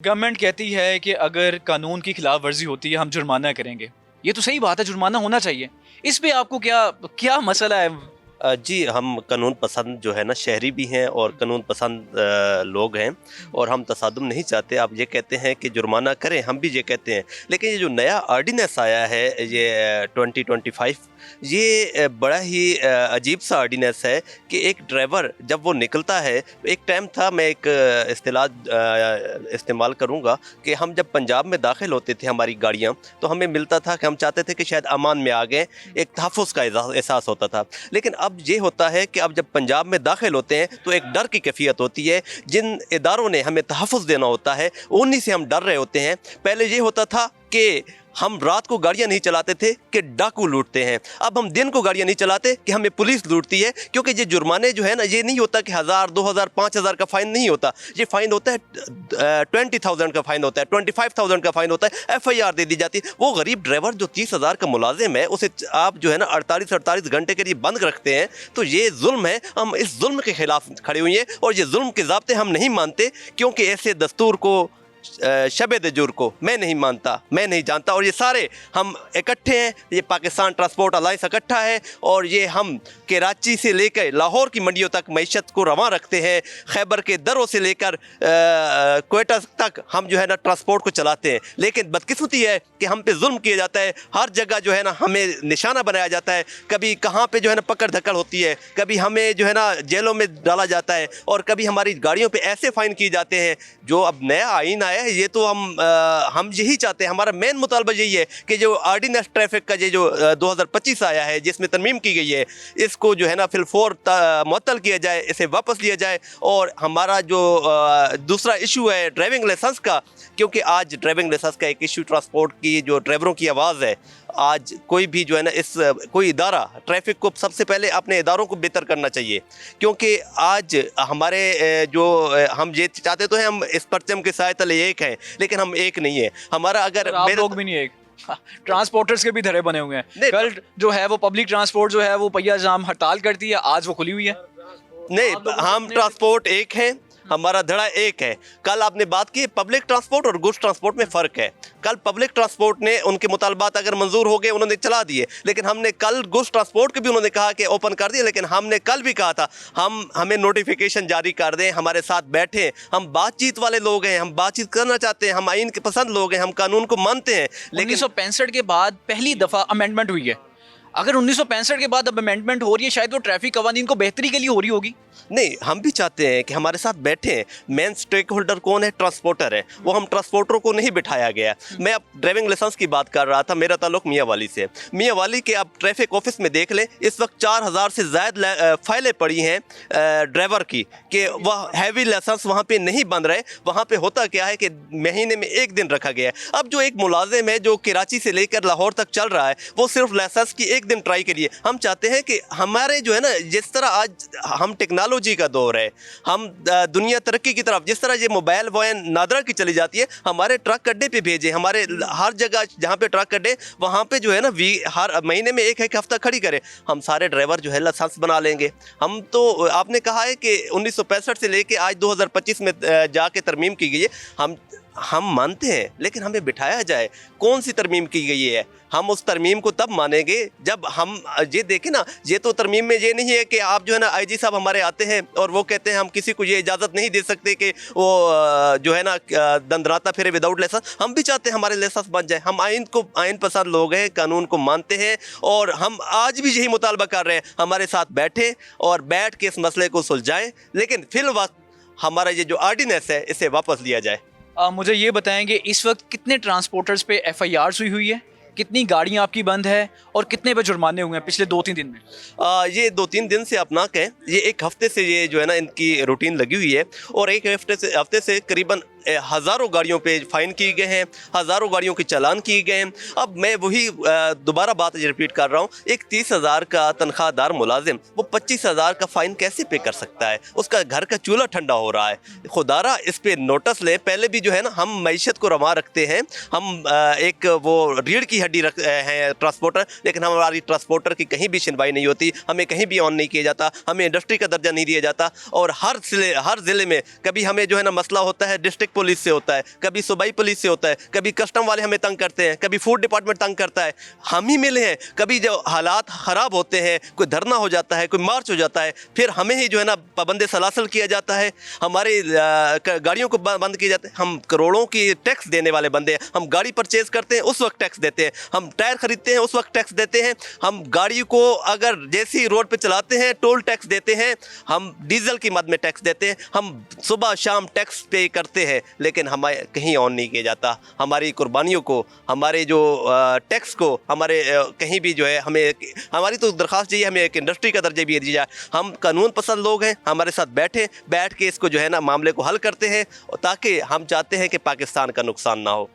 Government कहती है कि अगर कानून की खिलाफ वर्जी होती है हम जुर्माना करेंगे। ये तो सही बात है, जुर्माना होना चाहिए। इस पे आपको क्या क्या मसला है? जी, हम कानून पसंद जो है ना शहरी भी हैं और कानून पसंद लोग हैं, और हम तसादुम नहीं चाहते। आप ये कहते हैं कि जुर्माना करें, हम भी ये कहते हैं, लेकिन ये जो नया ऑर्डिनेंस आया है ये 2025, ये बड़ा ही अजीब सा ऑर्डिनेंस है कि एक ड्राइवर जब वो निकलता है, एक टाइम था, मैं एक इस्तिलाह इस्तेमाल करूँगा कि हम जब पंजाब में दाखिल होते थे हमारी गाड़ियाँ, तो हमें मिलता था कि हम चाहते थे कि शायद अमान में आ गए, एक तहफ़्फ़ुज़ का एहसास होता था। लेकिन अब ये होता है कि अब जब पंजाब में दाखिल होते हैं तो एक डर की कैफियत होती है। जिन इदारों ने हमें तहफ़्फ़ुज़ देना होता है उन्हीं से हम डर रहे होते हैं। पहले ये होता था कि हम रात को गाड़ियाँ नहीं चलाते थे कि डाकू लूटते हैं, अब हम दिन को गाड़ियाँ नहीं चलाते कि हमें पुलिस लूटती है। क्योंकि ये जुर्माने जो है ना, ये नहीं होता कि 1000, 2000, 5000 का फ़ाइन नहीं होता, ये फ़ाइन होता है 20,000 का फ़ाइन होता है, 25,000 का फ़ाइन होता है, FIR दे दी जाती है। वो गरीब ड्राइवर जो 30,000 का मुलाजिम है, उसे आप जो है ना 48 घंटे के लिए बंद रखते हैं, तो ये जुल्म है। हम इस जुल्म के ख़िलाफ़ खड़े हुए हैं और ये जुल्म के ज़ाब्ते हम नहीं मानते, क्योंकि ऐसे दस्तूर को, शब दजूर को मैं नहीं मानता, मैं नहीं जानता। और ये सारे हम इकट्ठे हैं, ये पाकिस्तान ट्रांसपोर्ट अलायंस इकट्ठा है, और ये हम कराची से लेकर लाहौर की मंडियों तक मैशत को रवां रखते हैं। खैबर के दरों से लेकर क्वेटा तक हम जो है ना ट्रांसपोर्ट को चलाते हैं। लेकिन बदकिस्मती है कि हम पे जुल्म किया जाता है, हर जगह जो है ना हमें निशाना बनाया जाता है। कभी कहाँ पे जो है ना पकड़ धक्कड़ होती है, कभी हमें जो है ना जेलों में डाला जाता है, और कभी हमारी गाड़ियों पे ऐसे फ़ाइन किए जाते हैं। जो अब नया आइन आया है, ये तो हम यही चाहते हैं, हमारा मेन मुतालबा यही है कि जो ऑर्डिनेंस ट्रैफिक का ये जो 2025 आया है, जिसमें तरमीम की गई है, इसको जो है ना फिलफौर मुअत्तल किया जाए, इसे वापस लिया जाए। और हमारा जो दूसरा इशू है ड्राइविंग लाइसेंस का, क्योंकि आज ड्राइविंग लाइसेंस का एक इशू ट्रांसपोर्ट की जो ड्राइवरों की आवाज़ है, आज कोई भी जो है ना कोई इदारा ट्रैफिक को सबसे पहले अपने इदारों को बेहतर करना चाहिए। क्योंकि आज हमारे हम ये चाहते तो हैं, हम इस परचम के साए तले एक हैं, लेकिन हम एक नहीं है। हमारा अगर आप लोग भी नहीं एक ट्रांसपोर्टर्स के भी धरे बने हुए हैं। कल जो है वो पब्लिक ट्रांसपोर्ट जो है वो पहिया जाम हड़ताल करती है, आज वो खुली हुई है। नहीं, हम ट्रांसपोर्ट एक हैं, हमारा धड़ा एक है। कल आपने बात की पब्लिक ट्रांसपोर्ट और गुड्स ट्रांसपोर्ट में फ़र्क है। कल पब्लिक ट्रांसपोर्ट ने उनके मुतालबात अगर मंजूर हो गए, उन्होंने चला दिए, लेकिन हमने कल गुड्स ट्रांसपोर्ट के भी उन्होंने कहा कि ओपन कर दिए। लेकिन हमने कल भी कहा था हमें नोटिफिकेशन जारी कर दें, हमारे साथ बैठें। हम बातचीत वाले लोग हैं, हम बातचीत करना चाहते हैं, हम आइन के पसंद लोग हैं, हम कानून को मानते हैं। लेकिन 1965 के बाद पहली दफ़ा अमेंडमेंट हुई है। अगर 1965 के बाद अब अमेंडमेंट हो रही है, शायद वो ट्रैफिक कवानीन को बेहतरी के लिए हो रही होगी। नहीं, हम भी चाहते हैं कि हमारे साथ बैठें। मेन स्टेक होल्डर कौन है? ट्रांसपोर्टर है। वो हम ट्रांसपोर्टरों को नहीं बिठाया गया। मैं अब ड्राइविंग लाइसेंस की बात कर रहा था, मेरा ताल्लुक मियाँ वाली से। मियाँ वाली के आप ट्रैफिक ऑफिस में देख लें, इस वक्त 4000 से ज़्यादा फाइलें पड़ी हैं ड्राइवर की, कि वह हैवी लाइसेंस वहाँ पे नहीं बन रहे। वहाँ पे होता क्या है कि महीने में एक दिन रखा गया है। अब जो एक मुलाजिम है जो कराची से लेकर लाहौर तक चल रहा है, वो सिर्फ लाइसेंस की एक दिन ट्राई के लिए। हम चाहते हैं कि हमारे जो है ना, जिस तरह आज हम टेक्नोलॉजी का दौर है, हम दुनिया तरक्की की तरफ, जिस तरह ये मोबाइल वैन नादरा की चली जाती है, हमारे ट्रक अड्डे पे भेजें। हमारे हर जगह जहाँ पे ट्रक अड्डे, वहाँ पे जो है ना हर महीने में एक हफ्ता खड़ी करें। हम सारे ड्राइवर जो है लाइसेंस बना लेंगे। हम तो, आपने कहा है कि 1965 से लेके आज 2025 में जाके तरमीम की गई है। हम मानते हैं, लेकिन हमें बिठाया जाए। कौन सी तरमीम की गई है? हम उस तरमीम को तब मानेंगे जब हम ये देखें ना। ये तो तरमीम में ये नहीं है कि आप जो है ना IG साहब हमारे आते हैं और वो कहते हैं हम किसी को ये इजाज़त नहीं दे सकते कि वो जो है ना दंदनाता फिरे विदाउट लाइसेंस। हम भी चाहते हैं हमारे लाइसेंस बन जाए। हम आइन पसंद लोग हैं, कानून को मानते हैं, और हम आज भी यही मुतालबा कर रहे हैं, हमारे साथ बैठें और बैठ के इस मसले को सुलझाएं। लेकिन फिल वक्त हमारा ये जो ऑर्डिनेंस है, इसे वापस लिया जाए। मुझे ये बताएंगे इस वक्त कितने ट्रांसपोर्टर्स पे FIRs हुई है, कितनी गाड़ियाँ आपकी बंद है, और कितने पे जुर्माने हुए हैं पिछले 2-3 दिन में? ये 2-3 दिन से आप ना कहें, ये एक हफ्ते से ये जो है ना इनकी रूटीन लगी हुई है, और एक हफ्ते से करीबन हज़ारों गाड़ियों पे फ़ाइन किए गए हैं, हज़ारों गाड़ियों के चालान किए गए हैं। अब मैं वही दोबारा बात रिपीट कर रहा हूँ, एक 30,000 का तनख्वाहदार मुलाजिम वो 25,000 का फ़ाइन कैसे पे कर सकता है? उसका घर का चूल्हा ठंडा हो रहा है। खुदारा इस पे नोटिस ले। पहले भी जो है ना हम मईशत को रवा रखते हैं, हम एक वो रीढ़ की हड्डी रख हैं ट्रांसपोर्टर, लेकिन हमारी ट्रांसपोर्टर की कहीं भी सुनवाई नहीं होती, हमें कहीं भी ऑन नहीं किया जाता, हमें इंडस्ट्री का दर्जा नहीं दिया जाता। और हर ज़िले में कभी हमें जो है ना मसला होता है, डिस्ट्रिक्ट पुलिस से होता है, कभी सूबाई पुलिस से होता है, कभी कस्टम वाले हमें तंग करते हैं, कभी फूड डिपार्टमेंट तंग करता है, हम ही मिले हैं। कभी जो हालात ख़राब होते हैं, कोई धरना हो जाता है, कोई मार्च हो जाता है, फिर हमें ही जो है ना पाबंद सलासल किया जाता है, हमारी गाड़ियों को बंद किया जाता है। हम करोड़ों की टैक्स देने वाले बंदे हैं। हम गाड़ी परचेज़ करते हैं उस वक्त टैक्स देते हैं, हम टायर खरीदते हैं उस वक्त टैक्स देते हैं, हम गाड़ी को अगर जैसी रोड पे चलाते हैं टोल टैक्स देते हैं, हम डीजल की मद में टैक्स देते हैं, हम सुबह शाम टैक्स पे करते हैं, लेकिन हमें कहीं ऑन नहीं किया जाता। हमारी कुर्बानियों को, हमारे जो टैक्स को, हमारे कहीं भी जो है हमें, हमारी तो दरख्वास्त यही है हमें एक इंडस्ट्री का दर्जा भी दिया जाए। हम कानून पसंद लोग हैं, हमारे साथ बैठ के इसको जो है ना मामले को हल करते हैं, ताकि हम चाहते हैं कि पाकिस्तान का नुकसान ना हो।